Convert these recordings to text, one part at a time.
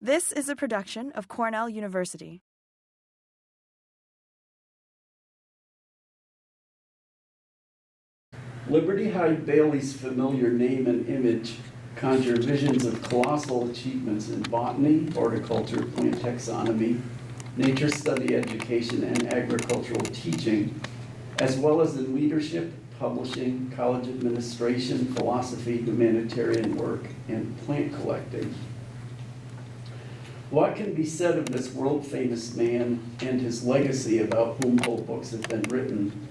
This is a production of Cornell University. Liberty Hyde Bailey's familiar name and image conjure visions of colossal achievements in botany, horticulture, plant taxonomy, nature study education, and agricultural teaching, as well as in leadership, publishing, college administration, philosophy, humanitarian work, and plant collecting. What can be said of this world-famous man and his legacy, about whom whole books have been written?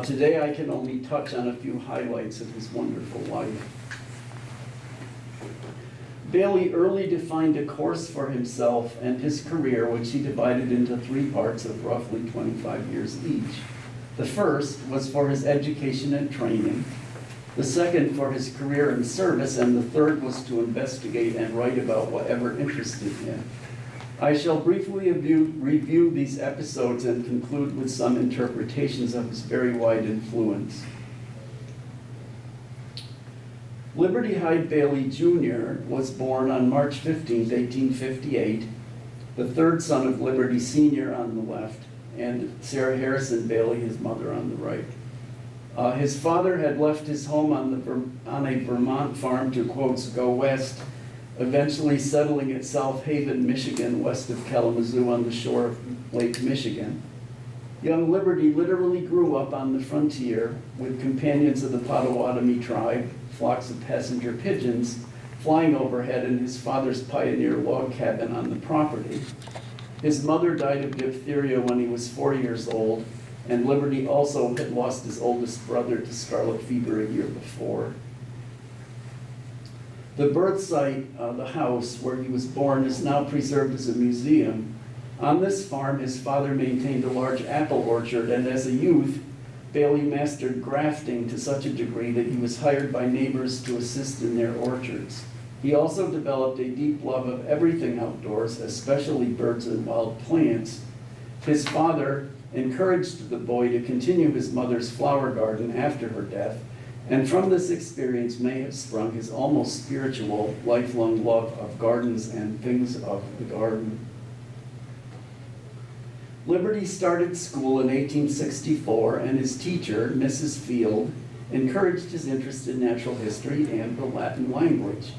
Today I can only touch on a few highlights of his wonderful life. Bailey early defined a course for himself and his career, which he divided into three parts of roughly 25 years each. The first was for his education and training, the second for his career and service, and the third was to investigate and write about whatever interested him. I shall briefly review these episodes and conclude with some interpretations of his very wide influence. Liberty Hyde Bailey Jr. was born on March 15, 1858, the third son of Liberty Sr. on the left, and Sarah Harrison Bailey, his mother, on the right. His father had left his home on a Vermont farm to, quotes, go west, eventually settling at South Haven, Michigan, west of Kalamazoo on the shore of Lake Michigan. Young Liberty literally grew up on the frontier with companions of the Potawatomi tribe, flocks of passenger pigeons flying overhead in his father's pioneer log cabin on the property. His mother died of diphtheria when he was 4 years old, and Liberty also had lost his oldest brother to scarlet fever a year before. The birth site, the house where he was born, is now preserved as a museum. On this farm, his father maintained a large apple orchard, and as a youth, Bailey mastered grafting to such a degree that he was hired by neighbors to assist in their orchards. He also developed a deep love of everything outdoors, especially birds and wild plants. His father encouraged the boy to continue his mother's flower garden after her death, and from this experience may have sprung his almost spiritual, lifelong love of gardens and things of the garden. Liberty started school in 1864, and his teacher, Mrs. Field, encouraged his interest in natural history and the Latin language.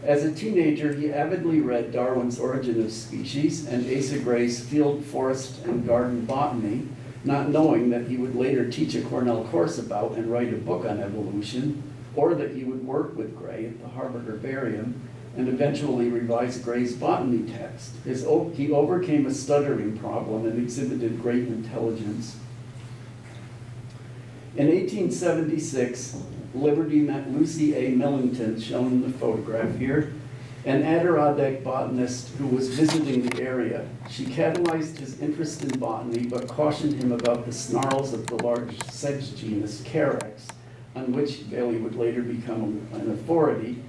As a teenager, he avidly read Darwin's Origin of Species and Asa Gray's Field, Forest, and Garden Botany, not knowing that he would later teach a Cornell course about and write a book on evolution, or that he would work with Gray at the Harvard Herbarium and eventually revise Gray's botany text. He overcame a stuttering problem and exhibited great intelligence. In 1876, Liberty met Lucy A. Millington, shown in the photograph here, an Adirondack botanist who was visiting the area. She catalyzed his interest in botany, but cautioned him about the snarls of the large sedge genus Carex, on which Bailey would later become an authority,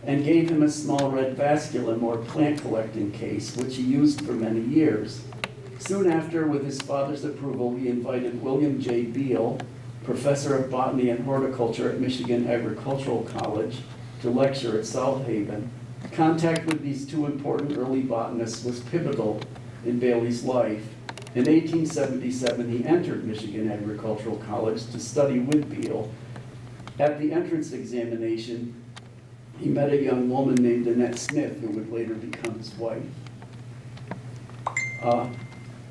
and gave him a small red vasculum, or plant collecting case, which he used for many years. Soon after, with his father's approval, he invited William J. Beal, professor of botany and horticulture at Michigan Agricultural College, to lecture at South Haven. Contact with these two important early botanists was pivotal in Bailey's life. In 1877, he entered Michigan Agricultural College to study with Beal. At the entrance examination, he met a young woman named Annette Smith, who would later become his wife.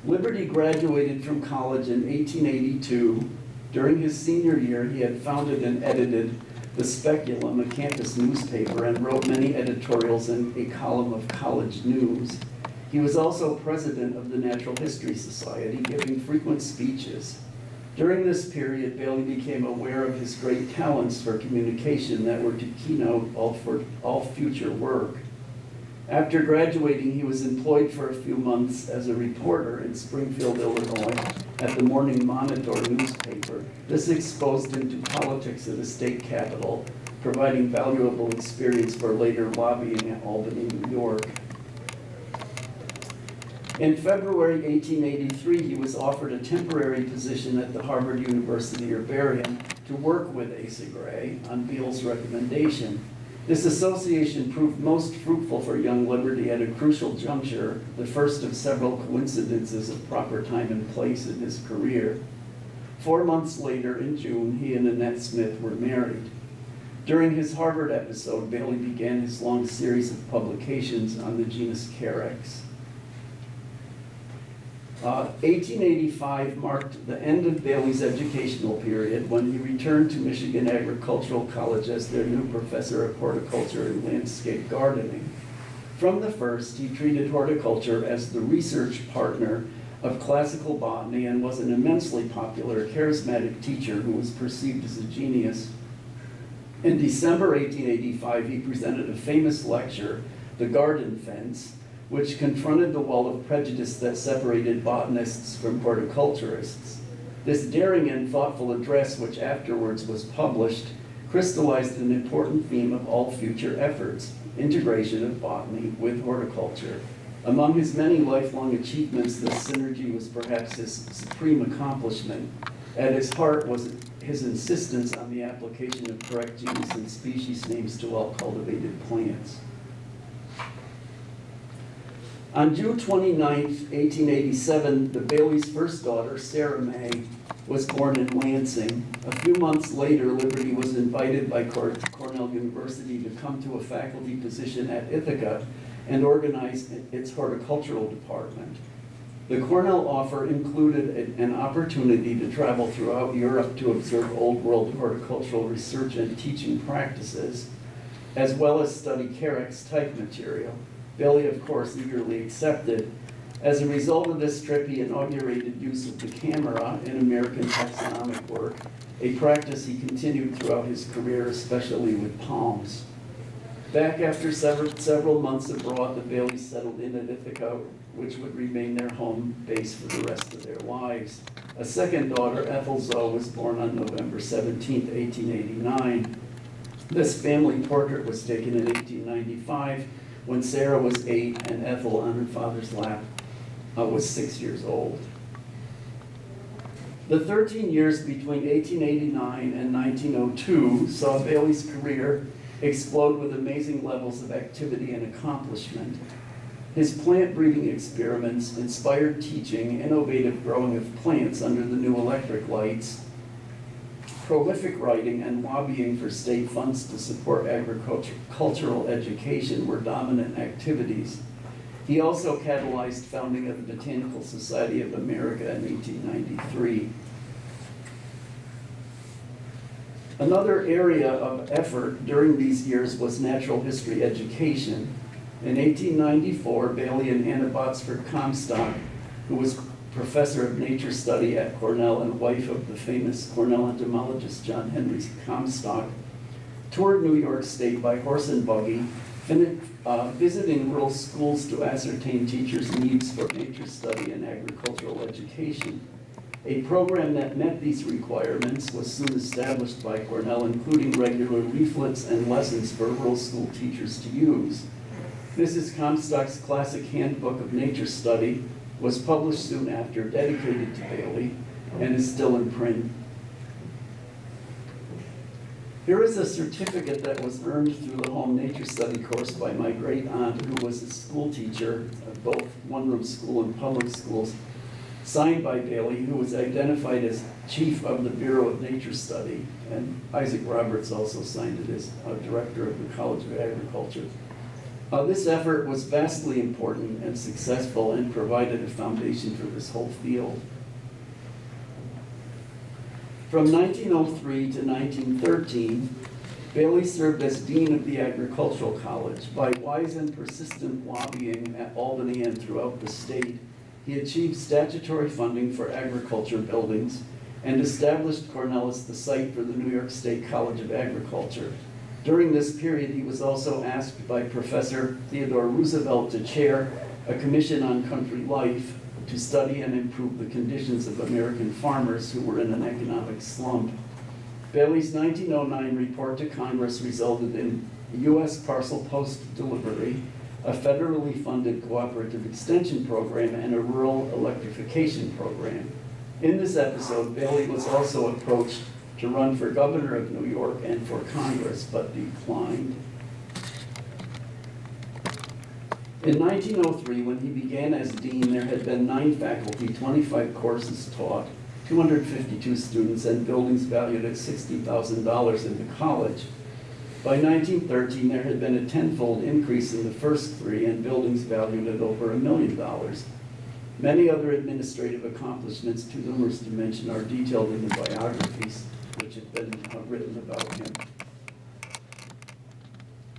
Liberty graduated from college in 1882. During his senior year, he had founded and edited The Speculum, a campus newspaper, and wrote many editorials in a column of college news. He was also president of the Natural History Society, giving frequent speeches. During this period, Bailey became aware of his great talents for communication that were to keynote all future work. After graduating, he was employed for a few months as a reporter in Springfield, Illinois, at the Morning Monitor newspaper. This exposed him to politics at the state capitol, providing valuable experience for later lobbying at Albany, New York. In February 1883, he was offered a temporary position at the Harvard University Herbarium to work with Asa Gray on Beal's recommendation. This association proved most fruitful for young Liberty at a crucial juncture, the first of several coincidences of proper time and place in his career. 4 months later, in June, he and Annette Smith were married. During his Harvard episode, Bailey began his long series of publications on the genus Carex. 1885 marked the end of Bailey's educational period when he returned to Michigan Agricultural College as their new professor of horticulture and landscape gardening. From the first, he treated horticulture as the research partner of classical botany and was an immensely popular, charismatic teacher who was perceived as a genius. In December 1885, he presented a famous lecture, The Garden Fence, which confronted the wall of prejudice that separated botanists from horticulturists. This daring and thoughtful address, which afterwards was published, crystallized an important theme of all future efforts: integration of botany with horticulture. Among his many lifelong achievements, this synergy was perhaps his supreme accomplishment. At its heart was his insistence on the application of correct genus and species names to well-cultivated plants. On June 29, 1887, the Bailey's first daughter, Sarah May, was born in Lansing. A few months later, Liberty was invited by Cornell University to come to a faculty position at Ithaca and organize its horticultural department. The Cornell offer included an opportunity to travel throughout Europe to observe Old World horticultural research and teaching practices, as well as study Carex type material. Bailey, of course, eagerly accepted. As a result of this trip, he inaugurated use of the camera in American taxonomic work, a practice he continued throughout his career, especially with palms. Back after several months abroad, the Baileys settled in at Ithaca, which would remain their home base for the rest of their lives. A second daughter, Ethel Zoe, was born on November 17, 1889. This family portrait was taken in 1895, when Sarah was 8 and Ethel, on her father's lap, was 6 years old. The 13 years between 1889 and 1902 saw Bailey's career explode with amazing levels of activity and accomplishment. His plant breeding experiments inspired teaching, innovative growing of plants under the new electric lights, prolific writing, and lobbying for state funds to support agricultural education were dominant activities. He also catalyzed founding of the Botanical Society of America in 1893. Another area of effort during these years was natural history education. In 1894, Bailey and Anna Botsford Comstock, who was professor of nature study at Cornell and wife of the famous Cornell entomologist John Henry Comstock, toured New York State by horse and buggy, visiting rural schools to ascertain teachers' needs for nature study and agricultural education. A program that met these requirements was soon established by Cornell, including regular leaflets and lessons for rural school teachers to use. Mrs. Comstock's classic handbook of nature study was published soon after, dedicated to Bailey, and is still in print. Here is a certificate that was earned through the home nature study course by my great aunt, who was a school teacher of both one-room school and public schools, signed by Bailey, who was identified as chief of the Bureau of Nature Study, and Isaac Roberts also signed it as director of the College of Agriculture. This effort was vastly important and successful and provided a foundation for this whole field. From 1903 to 1913, Bailey served as Dean of the Agricultural College. By wise and persistent lobbying at Albany and throughout the state, he achieved statutory funding for agriculture buildings and established Cornell as the site for the New York State College of Agriculture. During this period, he was also asked by Professor Theodore Roosevelt to chair a commission on country life to study and improve the conditions of American farmers who were in an economic slump. Bailey's 1909 report to Congress resulted in U.S. parcel post delivery, a federally funded cooperative extension program, and a rural electrification program. In this episode, Bailey was also approached to run for governor of New York and for Congress, but declined. In 1903, when he began as dean, there had been 9 faculty, 25 courses taught, 252 students, and buildings valued at $60,000 in the college. By 1913, there had been a tenfold increase in the first 3 and buildings valued at over $1 million. Many other administrative accomplishments, too numerous to mention, are detailed in the biographies which have been written about him.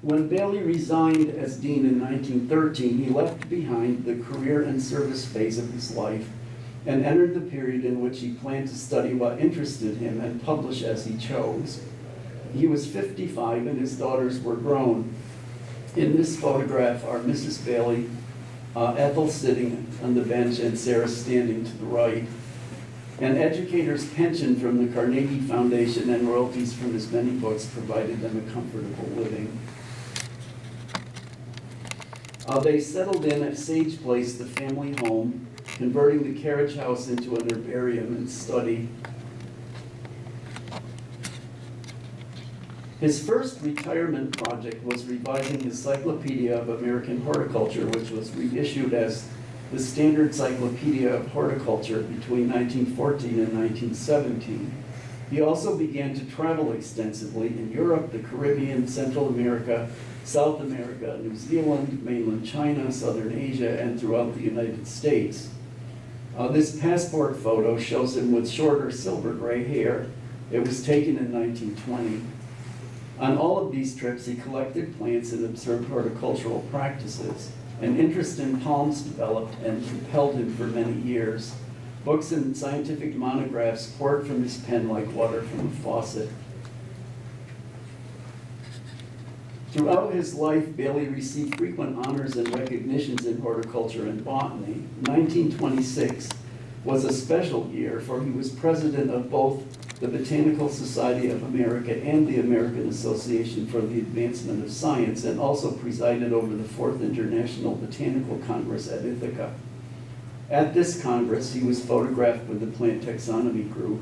When Bailey resigned as dean in 1913, he left behind the career and service phase of his life and entered the period in which he planned to study what interested him and publish as he chose. He was 55 and his daughters were grown. In this photograph are Mrs. Bailey, Ethel sitting on the bench, and Sarah standing to the right. An educator's pension from the Carnegie Foundation and royalties from his many books provided them a comfortable living. They settled in at Sage Place, the family home, converting the carriage house into an herbarium and study. His first retirement project was revising his Cyclopedia of American Horticulture, which was reissued as the Standard Cyclopedia of Horticulture between 1914 and 1917. He also began to travel extensively in Europe, the Caribbean, Central America, South America, New Zealand, mainland China, Southern Asia, and throughout the United States. This passport photo shows him with shorter silver gray hair. It was taken in 1920. On all of these trips, he collected plants and observed horticultural practices. An interest in palms developed and compelled him for many years. Books and scientific monographs poured from his pen like water from a faucet. Throughout his life, Bailey received frequent honors and recognitions in horticulture and botany. 1926 was a special year, for he was president of both the Botanical Society of America and the American Association for the Advancement of Science, and also presided over the 4th International Botanical Congress at Ithaca. At this Congress, he was photographed with the Plant Taxonomy Group.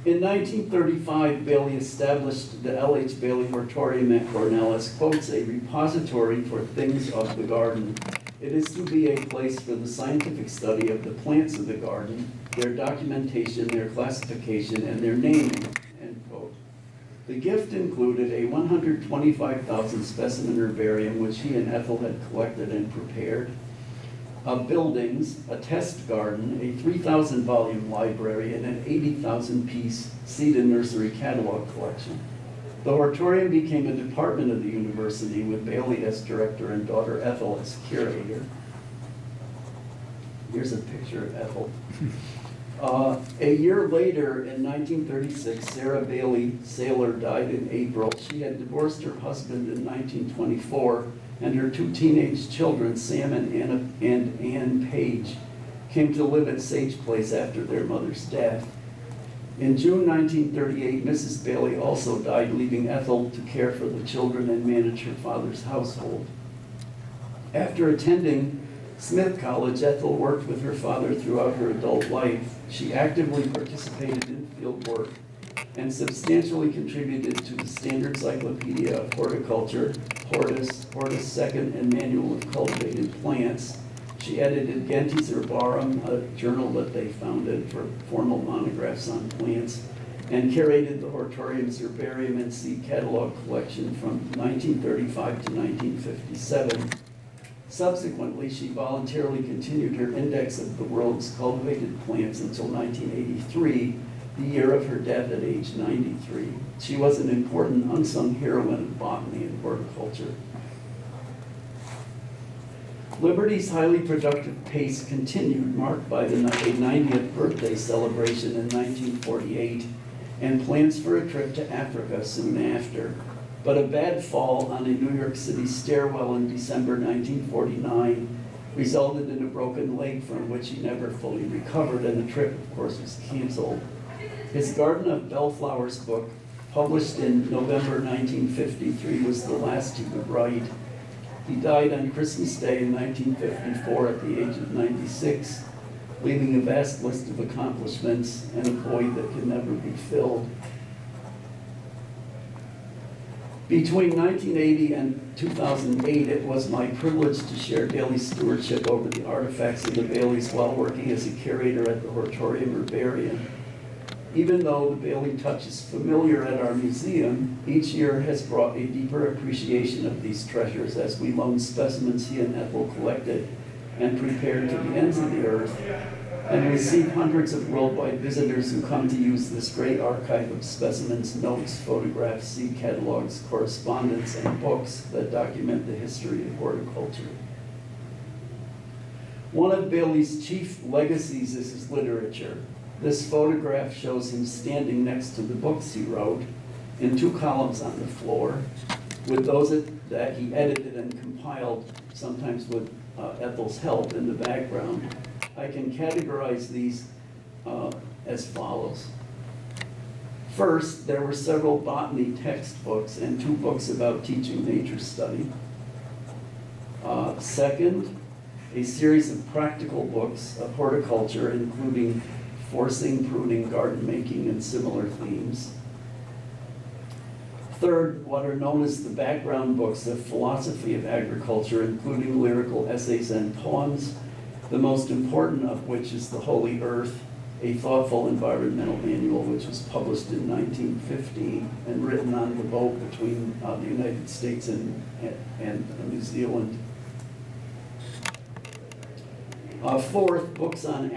In 1935, Bailey established the L.H. Bailey Hortorium at Cornell as, quotes, a repository for things of the garden. It is to be a place for the scientific study of the plants of the garden, their documentation, their classification, and their naming, end quote. The gift included a 125,000 specimen herbarium, which he and Ethel had collected and prepared, buildings, a test garden, a 3,000 volume library, and an 80,000 piece seed and nursery catalog collection. The Hortorium became a department of the university with Bailey as director and daughter Ethel as curator. Here's a picture of Ethel. A year later, in 1936, Sarah Bailey Saylor died in April. She had divorced her husband in 1924, and her 2 teenage children, Sam and Ann Page, came to live at Sage Place after their mother's death. In June 1938, Mrs. Bailey also died, leaving Ethel to care for the children and manage her father's household. After attending Smith College, Ethel worked with her father throughout her adult life. She actively participated in field work and substantially contributed to the Standard Cyclopedia of Horticulture, Hortus Second, and Manual of Cultivated Plants. She edited Gentis Herbarium, a journal that they founded for formal monographs on plants, and curated the Hortorium's herbarium and seed catalog collection from 1935 to 1957. Subsequently, she voluntarily continued her index of the world's cultivated plants until 1983, the year of her death at age 93. She was an important unsung heroine of botany and horticulture. Liberty's highly productive pace continued, marked by a 90th birthday celebration in 1948 and plans for a trip to Africa soon after. But a bad fall on a New York City stairwell in December 1949 resulted in a broken leg from which he never fully recovered, and the trip, of course, was canceled. His Garden of Bellflowers book, published in November 1953, was the last he would write. He died on Christmas Day in 1954 at the age of 96, leaving a vast list of accomplishments and a void that can never be filled. Between 1980 and 2008, it was my privilege to share daily stewardship over the artifacts of the Baileys while working as a curator at the Hortorium Herbarium. Even though the Bailey touch is familiar at our museum, each year has brought a deeper appreciation of these treasures as we loan specimens he and Ethel collected and prepared to the ends of the earth, and receive hundreds of worldwide visitors who come to use this great archive of specimens, notes, photographs, seed catalogs, correspondence, and books that document the history of horticulture. One of Bailey's chief legacies is his literature. This photograph shows him standing next to the books he wrote in two columns on the floor, with those that he edited and compiled, sometimes with Ethel's help, in the background. I can categorize these as follows. First, there were several botany textbooks and 2 books about teaching nature study. Second, a series of practical books of horticulture, including forcing, pruning, garden making, and similar themes. Third, what are known as the background books of philosophy of agriculture, including lyrical essays and poems, the most important of which is The Holy Earth, a thoughtful environmental manual, which was published in 1915 and written on the boat between the United States and New Zealand. Fourth, books on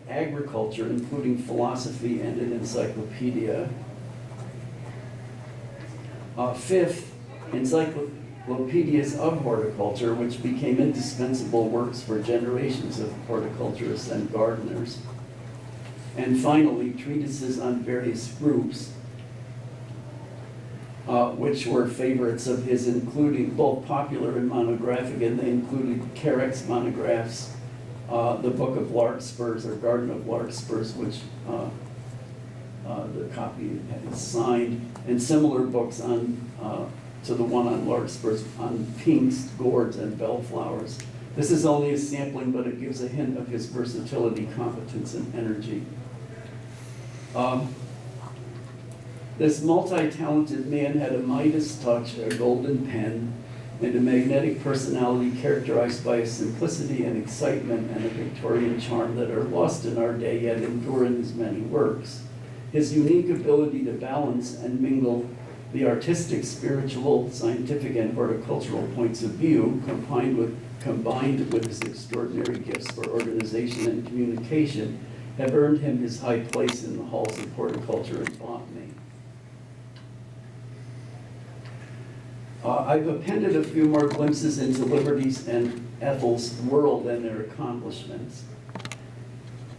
agriculture, including philosophy and an encyclopedia. Fifth, encyclopedias of horticulture, which became indispensable works for generations of horticulturists and gardeners. And finally, treatises on various groups, which were favorites of his, including both popular and monographic, and they included Carrick's monographs, the Book of Larkspurs, or Garden of Larkspurs, which the copy is signed, and similar books on to the one on larkspurs, on pinks, gourds, and bellflowers. This is only a sampling, but it gives a hint of his versatility, competence, and energy. This multi-talented man had a Midas touch, a golden pen, and a magnetic personality characterized by a simplicity and excitement and a Victorian charm that are lost in our day yet endure in his many works. His unique ability to balance and mingle the artistic, spiritual, scientific, and horticultural points of view, combined with his extraordinary gifts for organization and communication, have earned him his high place in the halls of horticulture and botany. I've appended a few more glimpses into Liberty's and Ethel's world and their accomplishments.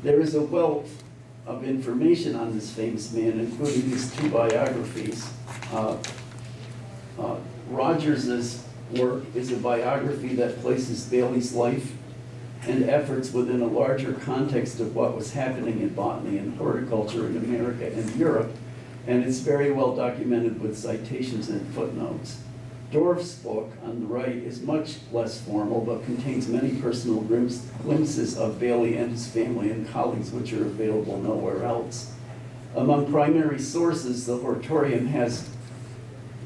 There is a wealth of information on this famous man, including his 2 biographies. Rogers's work is a biography that places Bailey's life and efforts within a larger context of what was happening in botany and horticulture in America and Europe, and it's very well documented with citations and footnotes. Dorff's book, on the right, is much less formal, but contains many personal glimpses of Bailey and his family and colleagues, which are available nowhere else. Among primary sources, the Hortorium has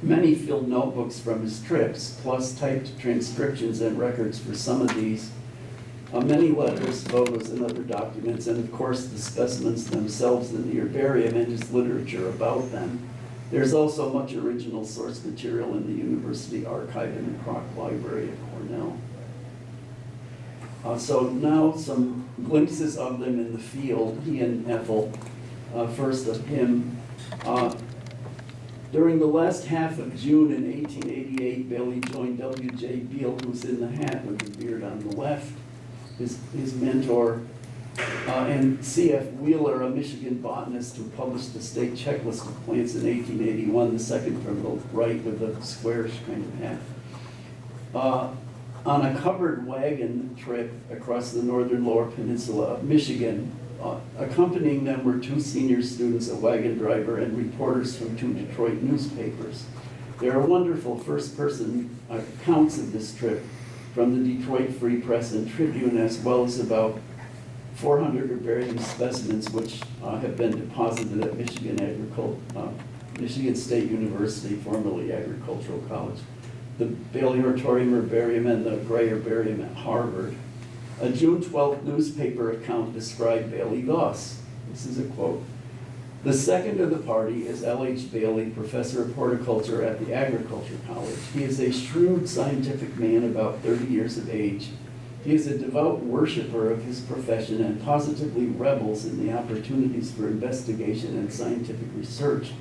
many field notebooks from his trips, plus typed transcriptions and records for some of these, many letters, photos, and other documents, and of course the specimens themselves in the herbarium and his literature about them. There's also much original source material in the University Archive and the Kroc Library at Cornell. So now some glimpses of them in the field, he and Ethel. First of him. During the last half of June in 1888, Bailey joined W.J. Beale, who's in the hat with the beard on the left, his mentor, and C.F. Wheeler, a Michigan botanist who published the state checklist of plants in 1881, the second from the right with the squarish kind of hat. On a covered wagon trip across the northern lower peninsula of Michigan, accompanying them were 2 senior students, a wagon driver, and reporters from 2 Detroit newspapers. There are wonderful first-person accounts of this trip from the Detroit Free Press and Tribune, as well as about 400 herbarium specimens which have been deposited at Michigan Michigan State University, formerly Agricultural College, the Bailey Hortorium Herbarium, and the Gray Herbarium at Harvard. A June 12th newspaper account described Bailey thus. This is a quote. "The second of the party is L.H. Bailey, professor of horticulture at the Agriculture College. He is a shrewd scientific man about 30 years of age. He is a devout worshiper of his profession and positively revels in the opportunities for investigation and scientific research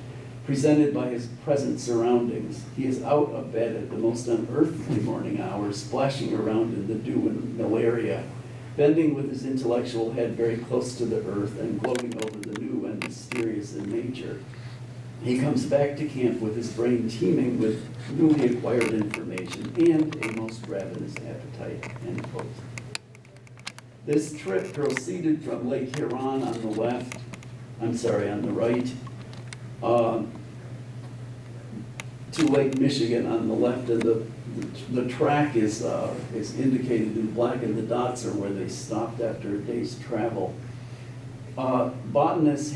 presented by his present surroundings. He is out of bed at the most unearthly morning hours, splashing around in the dew and malaria, bending with his intellectual head very close to the earth and gloating over the new and mysterious in nature. He comes back to camp with his brain teeming with newly acquired information and a most ravenous appetite," end quote. This trip proceeded from Lake Huron on the right, to Lake Michigan on the left, and the track is indicated in black, and the dots are where they stopped after a day's travel. Botanists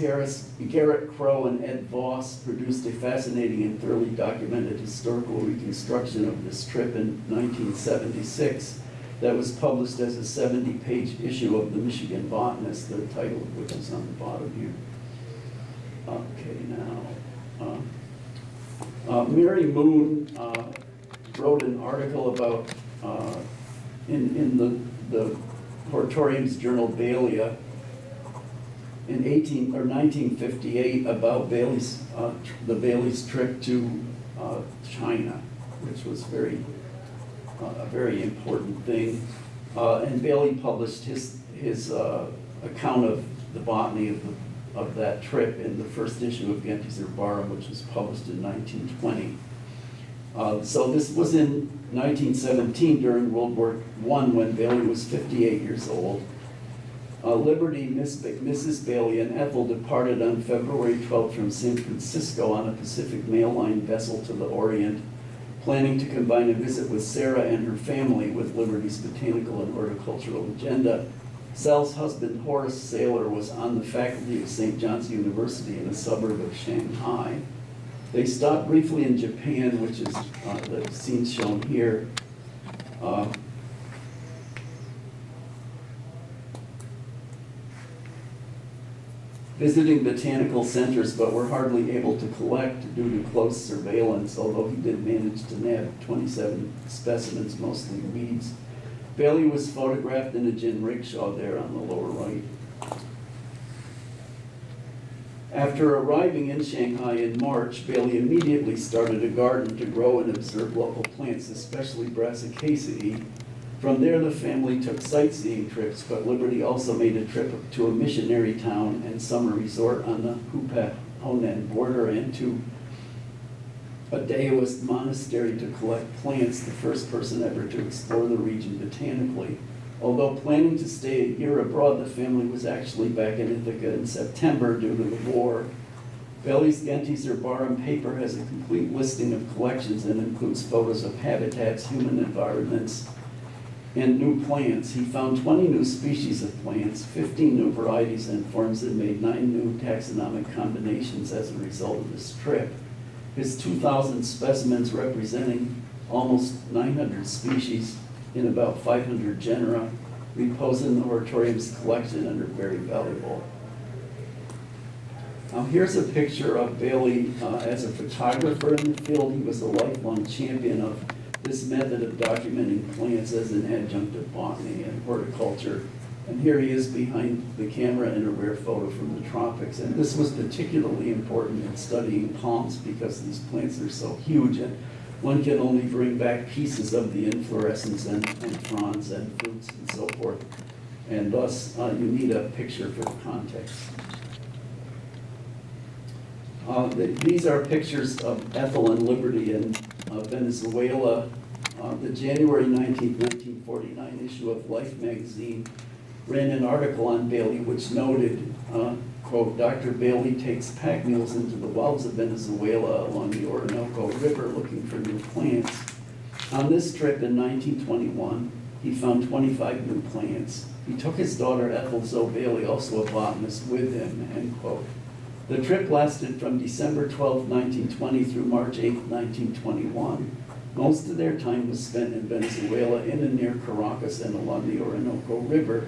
Garrett Crow and Ed Voss produced a fascinating and thoroughly documented historical reconstruction of this trip in 1976 that was published as a 70-page issue of the Michigan Botanist, the title of which is on the bottom here. Okay, now, Mary Moon wrote an article about, in the Hortorium's journal Bailey in 1958 about Bailey's, the Bailey's trip to China, which was a very important thing. And Bailey published his account of the botany of that trip in the first issue of Jenkins Herbarium, which was published in 1920. So this was in 1917 during World War I, when Bailey was 58 years old. Liberty, Mrs. Bailey, and Ethel departed on February 12th from San Francisco on a Pacific Mail Line vessel to the Orient, planning to combine a visit with Sarah and her family with Liberty's botanical and horticultural agenda. Sal's husband, Horace Saylor, was on the faculty of St. John's University in a suburb of Shanghai. They stopped briefly in Japan, which is the scene shown here. Visiting botanical centers, but were hardly able to collect due to close surveillance, although he did manage to nab 27 specimens, mostly weeds. Bailey was photographed in a jinrickshaw there on the lower right. After arriving in Shanghai in March, Bailey immediately started a garden to grow and observe local plants, especially Brassicaceae. From there, the family took sightseeing trips, but Liberty also made a trip to a missionary town and summer resort on the Hupa-Honan border, and to a Daoist monastery to collect plants, the first person ever to explore the region botanically. Although planning to stay a year abroad, the family was actually back in Ithaca in September due to the war. Bailey's Jenkins Herbarium paper has a complete listing of collections and includes photos of habitats, human environments, and new plants. He found 20 new species of plants, 15 new varieties and forms, and made 9 new taxonomic combinations as a result of this trip. His 2,000 specimens, representing almost 900 species in about 500 genera, repose in the Hortorium's collection and are very valuable. Now here's a picture of Bailey as a photographer in the field. He was a lifelong champion of this method of documenting plants as an adjunct of botany and horticulture. And here he is behind the camera in a rare photo from the tropics. And this was particularly important in studying palms because these plants are so huge, and one can only bring back pieces of the inflorescence and fronds and fruits and so forth. And thus, you need a picture for the context. These are pictures of Ethel and Liberty in Venezuela. The January 19, 1949 issue of Life magazine ran an article on Bailey which noted, quote, Dr. Bailey takes pack mules into the wilds of Venezuela along the Orinoco River looking for new plants. On this trip in 1921, he found 25 new plants. He took his daughter Ethel Zoe Bailey, also a botanist, with him, end quote. The trip lasted from December 12, 1920 through March 8, 1921. Most of their time was spent in Venezuela, in and near Caracas and along the Orinoco River.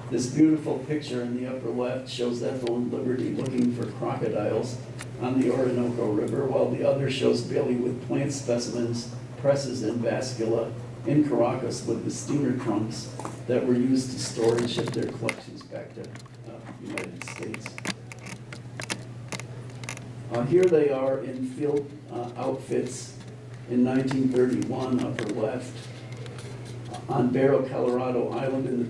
This beautiful picture in the upper left shows Ethel and Liberty looking for crocodiles on the Orinoco River, while the other shows Bailey with plant specimens, presses, and vascula in Caracas with the steamer trunks that were used to store and ship their collections back to the United States. Here they are in field outfits in 1931, upper left, on Barrio Colorado Island in the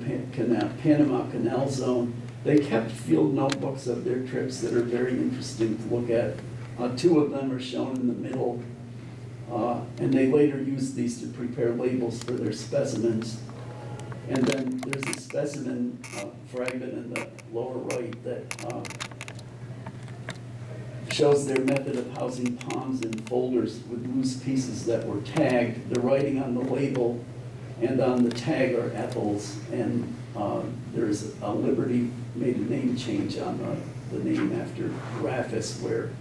Panama Canal Zone. They kept field notebooks of their trips that are very interesting to look at. Two of them are shown in the middle, and they later used these to prepare labels for their specimens. And then there's a specimen fragment in the lower right that shows their method of housing palms in folders with loose pieces that were tagged. The writing on the label and on the tag are Ethel's, and there's a Liberty made a name change on the name after Raffus, where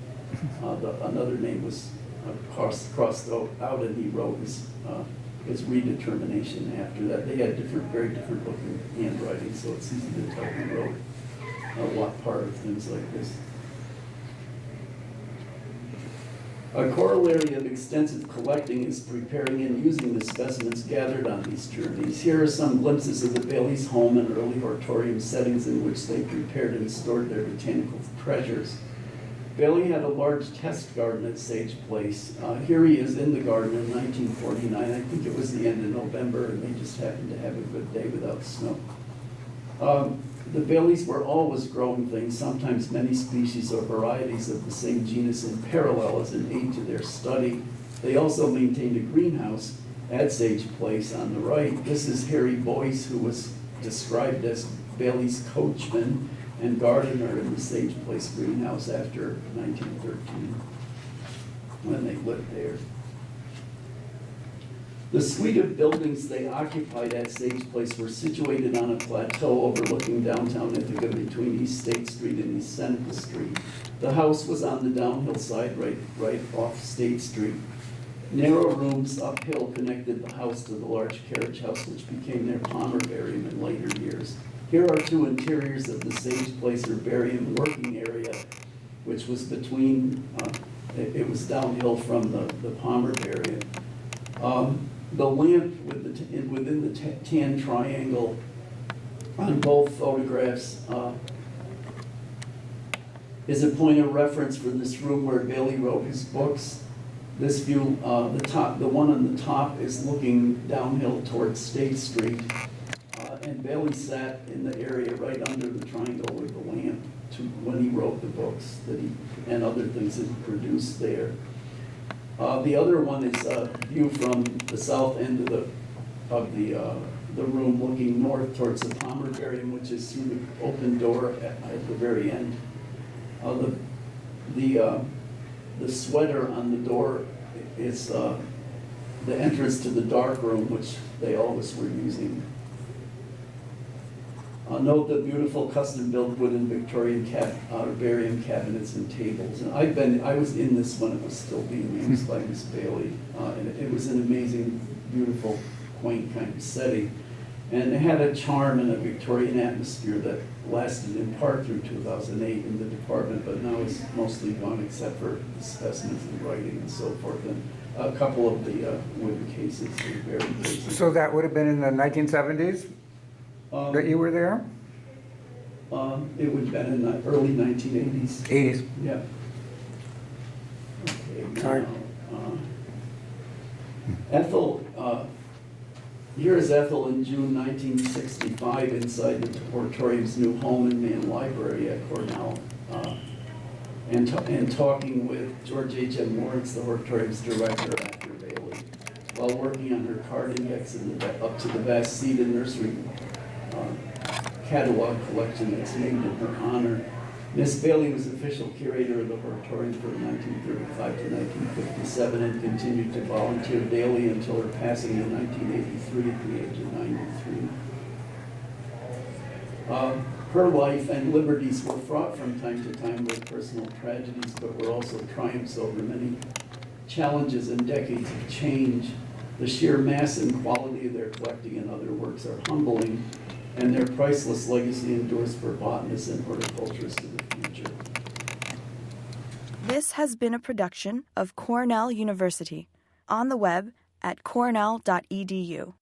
another name was crossed out, and he wrote his redetermination after that. They had very different looking handwriting, so it's easy to tell who wrote what part of things like this. A corollary of extensive collecting is preparing and using the specimens gathered on these journeys. Here are some glimpses of the Bailey's home and early hortorium settings in which they prepared and stored their botanical treasures. Bailey had a large test garden at Sage Place. Here he is in the garden in 1949. I think it was the end of November, and they just happened to have a good day without snow. The Baileys were always growing things, sometimes many species or varieties of the same genus in parallel as an aid to their study. They also maintained a greenhouse at Sage Place on the right. This is Harry Boyce, who was described as Bailey's coachman and gardener in the Sage Place greenhouse after 1913, when they lived there. The suite of buildings they occupied at Sage Place were situated on a plateau overlooking downtown Ithaca between East State Street and East Seneca Street. The house was on the downhill side right off State Street. Narrow rooms uphill connected the house to the large carriage house, which became their Herbarium in later years. Here are two interiors of the Sage Place Herbarium working area, which was between, it was downhill from the Herbarium. The lamp within the tan triangle on both photographs is a point of reference for this room where Bailey wrote his books. This view, the one on the top is looking downhill towards State Street, and Bailey sat in the area right under the triangle with the lamp when he wrote the books and other things that he produced there. The other one is a view from the south end of the room looking north towards the Herbarium, which is through the open door at the very end. The sweater on the door is the entrance to the dark room, which they always were using. Note the beautiful custom-built wooden Victorian herbarium cabinets and tables. And I was in this when it was still being used by Miss Bailey, and it was an amazing, beautiful, quaint kind of setting. And it had a charm and a Victorian atmosphere that lasted in part through 2008 in the department, but now is mostly gone except for the specimens and writing and so forth, and a couple of the wooden cases, very cases. So that would have been in the 1970s? That you were there? It would have been in the early 1980s. 80s. Yeah. Okay, Sorry. Ethel, here is Ethel in June 1965 inside the Hortorium's new home and man library at Cornell, and talking with George H.M. Lawrence, the Hortorium's director after Bailey, while working on her card index up to the vast seed and nursery catalog collection that's named in her honor. Miss Bailey was official curator of the Hortorium from 1935 to 1957 and continued to volunteer daily until her passing in 1983 at the age of 93. Her life and liberties were fraught from time to time with personal tragedies, but were also triumphs over many challenges and decades of change. The sheer mass and quality of their collecting and other works are humbling, and their priceless legacy endures for botanists and horticulturists of the future. This has been a production of Cornell University, on the web at cornell.edu.